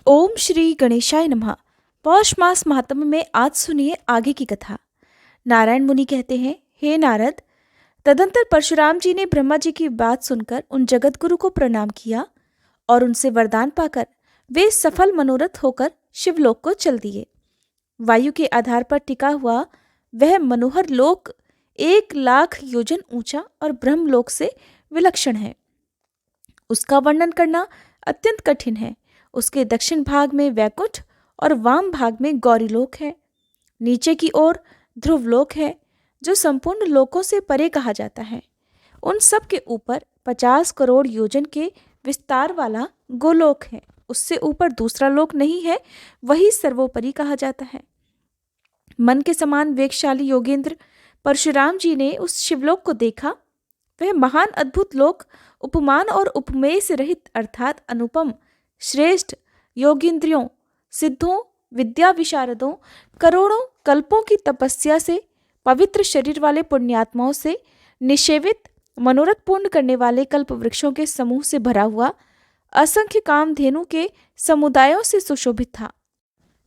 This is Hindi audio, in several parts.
ओम श्री गणेशाय नमः। पौष मास महात्म्य में आज सुनिए आगे की कथा। नारायण मुनि कहते हैं, हे नारद, तदंतर परशुराम जी ने ब्रह्मा जी की बात सुनकर उन जगत गुरु को प्रणाम किया और उनसे वरदान पाकर वे सफल मनोरथ होकर शिवलोक को चल दिए। वायु के आधार पर टिका हुआ वह मनोहर लोक 1,00,000 योजन ऊंचा और ब्रह्मलोक से विलक्षण है। उसका वर्णन करना अत्यंत कठिन है। उसके दक्षिण भाग में वैकुंठ और वाम भाग में गौरीलोक है। नीचे की ओर ध्रुवलोक है, जो संपूर्ण लोकों से परे कहा जाता है। उन सब के ऊपर 50 करोड़ योजन के विस्तार वाला गोलोक है। उससे ऊपर दूसरा लोक नहीं है, वही सर्वोपरि कहा जाता है। मन के समान वेगशाली योगेंद्र परशुराम जी ने उस शिवलोक को देखा। वह महान अद्भुत लोक उपमान और उपमेय से रहित अर्थात अनुपम, श्रेष्ठ, योगींद्रियों, सिद्धों, विद्या विशारदों, करोड़ों कल्पों की तपस्या से पवित्र शरीर वाले पुण्यात्माओं से निषेवित, मनोरथ पूर्ण करने वाले कल्प वृक्षों के समूह से भरा हुआ, असंख्य कामधेनु के समुदायों से सुशोभित था।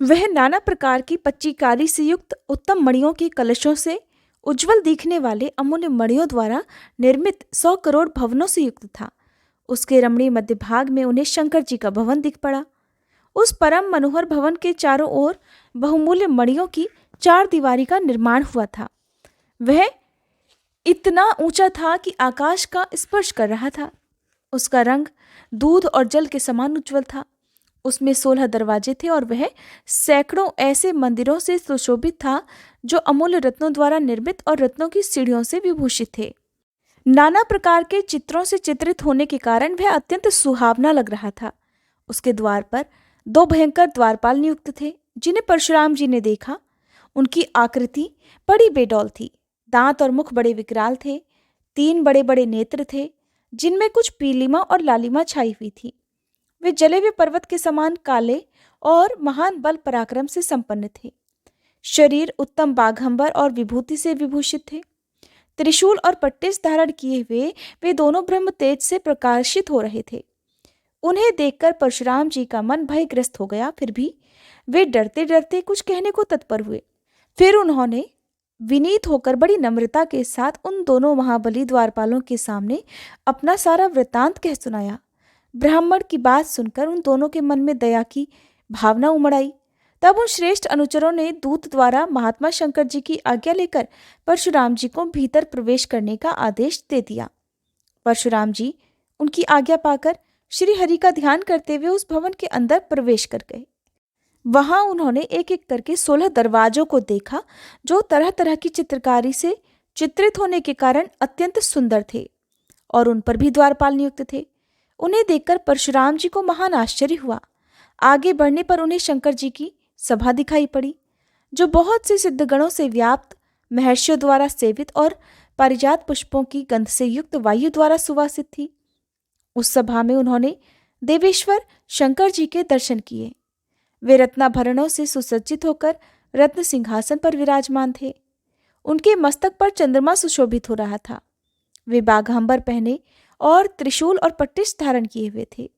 वह नाना प्रकार की पच्चीकारी से युक्त उत्तम मणियों के कलशों से, उज्जवल दिखने वाले अमूल्य मणियों द्वारा निर्मित 100 करोड़ भवनों से युक्त था। उसके रमणीय मध्य भाग में उन्हें शंकर जी का भवन दिख पड़ा। उस परम मनोहर भवन के चारों ओर बहुमूल्य मणियों की 4 दीवारी का निर्माण हुआ था। वह इतना ऊंचा था कि आकाश का स्पर्श कर रहा था। उसका रंग दूध और जल के समान उज्जवल था। उसमें 16 दरवाजे थे और वह सैकड़ों ऐसे मंदिरों से सुशोभित था जो अमूल्य रत्नों द्वारा निर्मित और रत्नों की सीढ़ियों से विभूषित थे। नाना प्रकार के चित्रों से चित्रित होने के कारण वह अत्यंत सुहावना लग रहा था। उसके द्वार पर 2 भयंकर द्वारपाल नियुक्त थे, जिन्हें परशुराम जी ने देखा। उनकी आकृति बड़ी बेडौल थी। दांत और मुख बड़े विकराल थे। 3 बड़े बड़े नेत्र थे, जिनमें कुछ पीलिमा और लालिमा छाई हुई थी। वे जले हुए पर्वत के समान काले और महान बल पराक्रम से संपन्न थे। शरीर उत्तम बाघंबर और विभूति से विभूषित थे। त्रिशूल और पट्टिस धारण किए हुए वे दोनों ब्रह्म तेज से प्रकाशित हो रहे थे। उन्हें देखकर परशुराम जी का मन भयग्रस्त हो गया। फिर भी वे डरते डरते कुछ कहने को तत्पर हुए। फिर उन्होंने विनीत होकर बड़ी नम्रता के साथ उन दोनों महाबली द्वारपालों के सामने अपना सारा वृत्तांत कह सुनाया। ब्राह्मण की बात सुनकर उन दोनों के मन में दया की भावना उमड़ आई। तब उन श्रेष्ठ अनुचरों ने दूत द्वारा महात्मा शंकर जी की आज्ञा लेकर परशुराम जी को भीतर प्रवेश करने का आदेश दे दिया। परशुराम जी उनकी आज्ञा पाकर श्री हरि का ध्यान करते हुए उस भवन के अंदर प्रवेश कर गए। वहां उन्होंने एक एक करके 16 दरवाजों को देखा, जो तरह तरह की चित्रकारी से चित्रित होने के कारण अत्यंत सुंदर थे और उन पर भी द्वारपाल नियुक्त थे। उन्हें देखकर परशुराम जी को महान आश्चर्य हुआ। आगे बढ़ने पर उन्हें शंकर जी की सभा दिखाई पड़ी, जो बहुत से सिद्धगणों से व्याप्त, महर्षियों द्वारा सेवित और पारिजात पुष्पों की गंध से युक्त वायु द्वारा सुवासित थी। उस सभा में उन्होंने देवेश्वर शंकर जी के दर्शन किए। वे रत्नाभरणों से सुसज्जित होकर रत्न सिंहासन पर विराजमान थे। उनके मस्तक पर चंद्रमा सुशोभित हो रहा था। वे बाघंबर पहने और त्रिशूल और पट्टिस धारण किए हुए थे।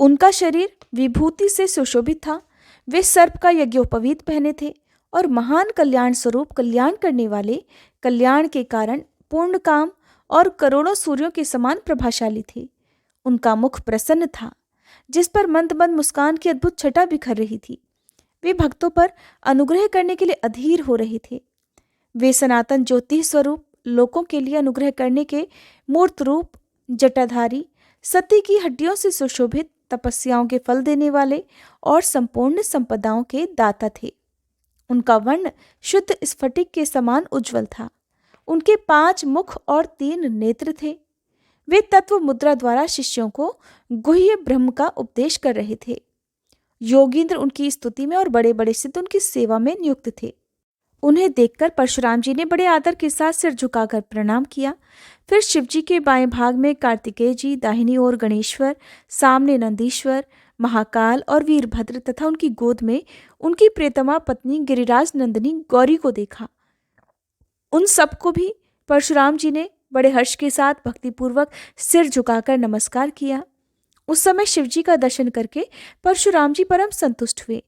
उनका शरीर विभूति से सुशोभित था। वे सर्प का यज्ञोपवीत पहने थे और महान कल्याण स्वरूप कल्याण करने वाले कल्याण के कारण पूर्ण काम और करोड़ों सूर्यों के समान प्रभाशाली थे। उनका मुख प्रसन्न था, जिस पर मंद मंद मुस्कान की अद्भुत छटा बिखर रही थी। वे भक्तों पर अनुग्रह करने के लिए अधीर हो रहे थे। वे सनातन ज्योति स्वरूप लोकों के लिए अनुग्रह करने के मूर्त रूप, जटाधारी, सती की हड्डियों से सुशोभित, तपस्याओं के फल देने वाले और संपूर्ण संपदाओं के दाता थे। उनका वर्ण शुद्ध स्फटिक के समान उज्जवल था। उनके 5 मुख और 3 नेत्र थे। वे तत्व मुद्रा द्वारा शिष्यों को गुह्य ब्रह्म का उपदेश कर रहे थे। योगींद्र उनकी स्तुति में और बड़े बड़े सिद्ध उनकी सेवा में नियुक्त थे। उन्हें देखकर परशुराम जी ने बड़े आदर के साथ सिर झुकाकर प्रणाम किया। फिर शिवजी के बाएं भाग में कार्तिकेय जी, दाहिनी ओर गणेश्वर, सामने नंदीश्वर, महाकाल और वीरभद्र तथा उनकी गोद में उनकी प्रियतमा पत्नी गिरिराज नंदिनी गौरी को देखा। उन सबको भी परशुराम जी ने बड़े हर्ष के साथ भक्तिपूर्वक सिर झुकाकर नमस्कार किया। उस समय शिवजी का दर्शन करके परशुराम जी परम संतुष्ट हुए।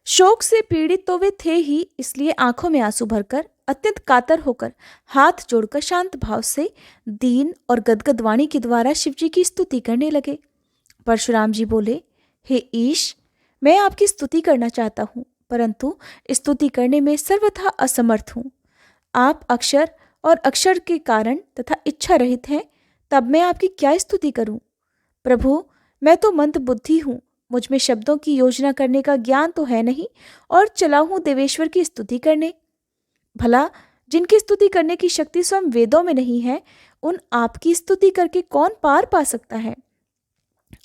शोक से पीड़ित तो वे थे ही, इसलिए आंखों में आंसू भरकर अत्यंत कातर होकर हाथ जोड़कर शांत भाव से दीन और गदगद वाणी के द्वारा शिवजी की स्तुति करने लगे। परशुराम जी बोले, हे ईश, मैं आपकी स्तुति करना चाहता हूँ, परंतु स्तुति करने में सर्वथा असमर्थ हूँ। आप अक्षर और अक्षर के कारण तथा इच्छा रहित हैं, तब मैं आपकी क्या स्तुति करूं? प्रभु, मैं तो मंद बुद्धि हूँ, मुझ में शब्दों की योजना करने का ज्ञान तो है नहीं, और चला हूं देवेश्वर की स्तुति करने। भला जिनकी स्तुति करने की शक्ति स्वयं वेदों में नहीं है, उन आपकी स्तुति करके कौन पार पा सकता है?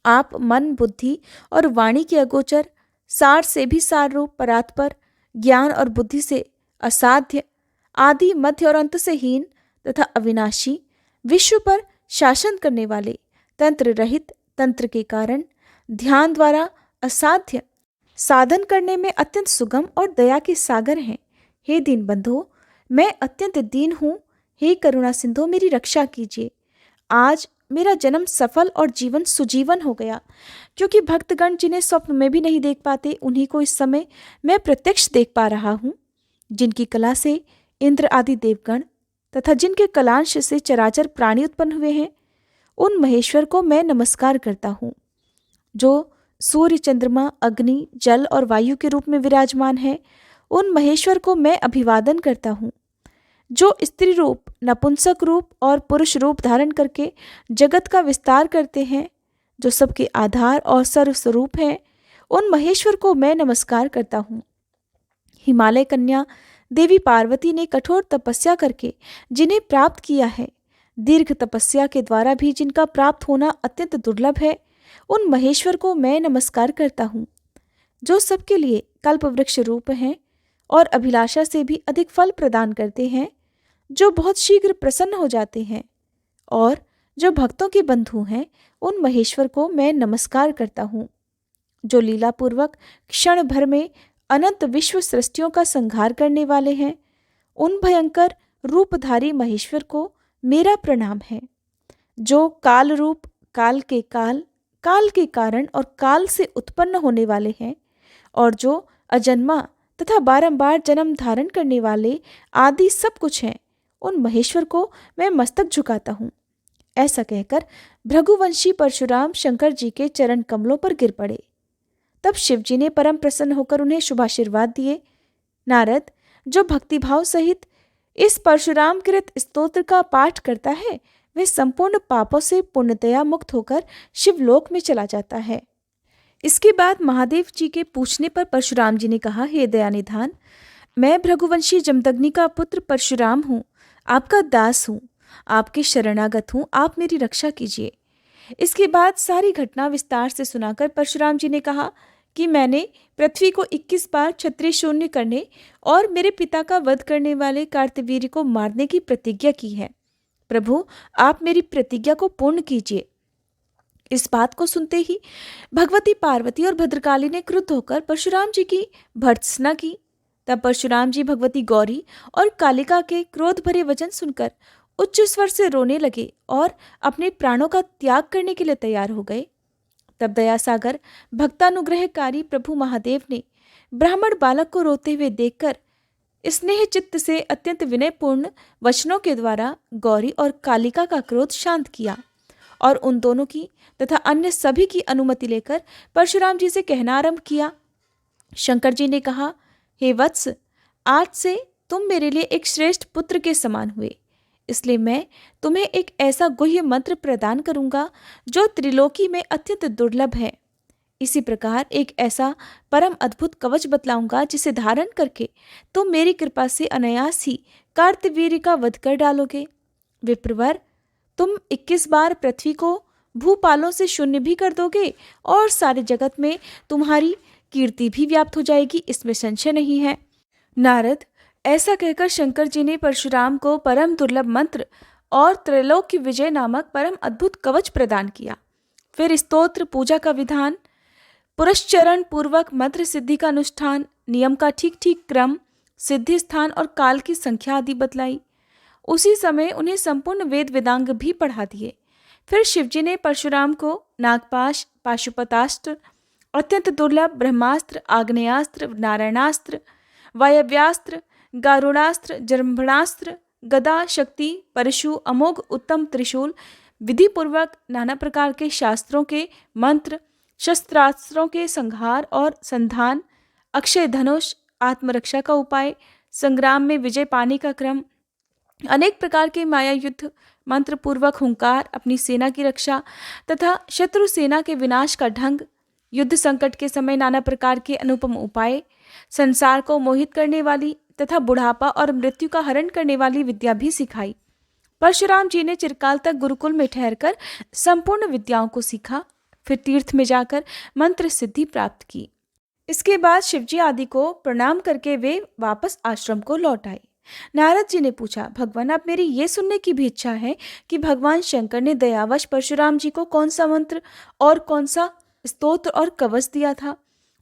आप मन, बुद्धि और वाणी के अगोचर, सार से भी सार रूप परात्पर, ज्ञान और बुद्धि से असाध्य, आदि मध्य और अंत से हीन तथा अविनाशी, विश्व पर शासन करने वाले, तंत्र रहित, तंत्र के कारण, ध्यान द्वारा असाध्य, साधन करने में अत्यंत सुगम और दया के सागर हैं। हे दीन बंधु, मैं अत्यंत दीन हूँ। हे करुणा सिंधु, मेरी रक्षा कीजिए। आज मेरा जन्म सफल और जीवन सुजीवन हो गया, क्योंकि भक्तगण जिन्हें स्वप्न में भी नहीं देख पाते, उन्हीं को इस समय मैं प्रत्यक्ष देख पा रहा हूँ। जिनकी कला से इंद्र आदि देवगण तथा जिनके कलांश से चराचर प्राणी उत्पन्न हुए हैं, उन महेश्वर को मैं नमस्कार करता हूँ। जो सूर्य, चंद्रमा, अग्नि, जल और वायु के रूप में विराजमान है, उन महेश्वर को मैं अभिवादन करता हूँ। जो स्त्री रूप, नपुंसक रूप और पुरुष रूप धारण करके जगत का विस्तार करते हैं, जो सबके आधार और सर्वस्वरूप हैं, उन महेश्वर को मैं नमस्कार करता हूँ। हिमालय कन्या देवी पार्वती ने कठोर तपस्या करके जिन्हें प्राप्त किया है, दीर्घ तपस्या के द्वारा भी जिनका प्राप्त होना अत्यंत दुर्लभ है, उन महेश्वर को मैं नमस्कार करता हूँ। जो सबके लिए कल्प वृक्ष रूप हैं और अभिलाषा से भी अधिक फल प्रदान करते हैं, जो बहुत शीघ्र प्रसन्न हो जाते हैं और जो भक्तों के बंधु हैं, उन महेश्वर को मैं नमस्कार करता हूँ। जो लीलापूर्वक क्षण भर में अनंत विश्व सृष्टियों का संहार करने वाले हैं, उन भयंकर रूपधारी महेश्वर को मेरा प्रणाम है। जो काल रूप, काल के काल, काल के कारण और काल से उत्पन्न होने वाले हैं, और जो अजन्मा तथा बारंबार जन्म धारण करने वाले आदि सब कुछ हैं, उन महेश्वर को मैं मस्तक झुकाता हूँ। ऐसा कहकर भृगुवंशी परशुराम शंकर जी के चरण कमलों पर गिर पड़े। तब शिवजी ने परम प्रसन्न होकर उन्हें शुभाशीर्वाद दिए। नारद, जो भक्तिभाव सहित इस परशुराम कृत स्तोत्र का पाठ करता है, वह संपूर्ण पापों से पूर्णतया मुक्त होकर शिवलोक में चला जाता है। इसके बाद महादेव जी के पूछने पर परशुराम जी ने कहा, हे दयानिधान, मैं भृगुवंशी जमदग्नि का पुत्र परशुराम हूँ, आपका दास हूँ, आपके शरणागत हूँ, आप मेरी रक्षा कीजिए। इसके बाद सारी घटना विस्तार से सुनाकर परशुराम जी ने कहा कि मैंने पृथ्वी को 21 बार क्षत्रिय शून्य करने और मेरे पिता का वध करने वाले कार्तवीर्य को मारने की प्रतिज्ञा की है। प्रभु, आप मेरी प्रतिज्ञा को पूर्ण कीजिए। इस बात को सुनते ही भगवती पार्वती और भद्रकाली ने क्रुद्ध होकर परशुराम जी की भर्त्सना की। तब परशुराम जी भगवती गौरी और कालिका के क्रोध भरे वचन सुनकर उच्च स्वर से रोने लगे और अपने प्राणों का त्याग करने के लिए तैयार हो गए। तब दयासागर भक्तानुग्रहकारी प्रभु महादेव ने ब्राह्मण बालक को रोते हुए देखकर स्नेह चित्त से अत्यंत विनयपूर्ण वचनों के द्वारा गौरी और कालिका का क्रोध शांत किया और उन दोनों की तथा अन्य सभी की अनुमति लेकर परशुराम जी से कहना आरंभ किया। शंकर जी ने कहा, हे वत्स, आज से तुम मेरे लिए एक श्रेष्ठ पुत्र के समान हुए, इसलिए मैं तुम्हें एक ऐसा गुह्य मंत्र प्रदान करूंगा जो त्रिलोकी में अत्यंत दुर्लभ है। इसी प्रकार एक ऐसा परम अद्भुत कवच बतलाऊंगा जिसे धारण करके तुम मेरी कृपा से अनायास ही कार्तवीर्य का वध कर डालोगे। विप्रवर, तुम 21 बार पृथ्वी को भूपालों से शून्य भी कर दोगे और सारे जगत में तुम्हारी कीर्ति भी व्याप्त हो जाएगी, इसमें संशय नहीं है। नारद, ऐसा कहकर शंकर जी ने परशुराम को परम दुर्लभ मंत्र और त्रैलोक्य विजय नामक परम अद्भुत कवच प्रदान किया। फिर स्तोत्र, पूजा का विधान, पुरस्चरण पूर्वक मंत्र सिद्धि का अनुष्ठान, नियम का ठीक ठीक क्रम, सिद्धि स्थान और काल की संख्या आदि बतलाई। उसी समय उन्हें संपूर्ण वेद वेदांग भी पढ़ा दिए। फिर शिवजी ने परशुराम को नागपाश, पाशुपतास्त्र, अत्यंत दुर्लभ ब्रह्मास्त्र, आग्नेयास्त्र, नारायणास्त्र, वायव्यास्त्र, गारुड़ास्त्र, जृंभणास्त्र, गदा, शक्ति, परशु, अमोघ उत्तम त्रिशूल, विधिपूर्वक नाना प्रकार के शास्त्रों के मंत्र, शस्त्रास्त्रों के संहार और संधान, अक्षय धनुष, आत्मरक्षा का उपाय, संग्राम में विजय पाने का क्रम, अनेक प्रकार के माया युद्ध, मंत्र पूर्वक हुंकार, अपनी सेना की रक्षा तथा शत्रु सेना के विनाश का ढंग, युद्ध संकट के समय नाना प्रकार के अनुपम उपाय, संसार को मोहित करने वाली तथा बुढ़ापा और मृत्यु का हरण करने वाली विद्या भी सिखाई। परशुराम जी ने चिरकाल तक गुरुकुल में ठहरकर संपूर्ण विद्याओं को सीखा, फिर तीर्थ में जाकर मंत्र सिद्धि प्राप्त की। इसके बाद शिवजी आदि को प्रणाम करके वे वापस आश्रम को लौट आए। नारद जी ने पूछा, भगवान अब मेरी ये सुनने की भी इच्छा है कि भगवान शंकर ने दयावश परशुराम जी को कौन सा मंत्र और कौन सा स्तोत्र और कवच दिया था,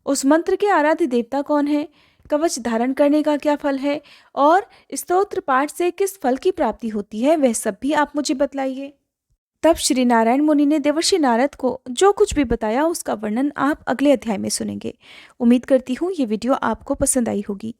उस मंत्र के आराध्य देवता कौन है, कवच धारण करने का क्या फल है और स्तोत्र पाठ से किस फल की प्राप्ति होती है, वह सब भी आप मुझे बतलाइए। तब श्री नारायण मुनि ने देवर्षि नारद को जो कुछ भी बताया उसका वर्णन आप अगले अध्याय में सुनेंगे। उम्मीद करती हूँ ये वीडियो आपको पसंद आई होगी।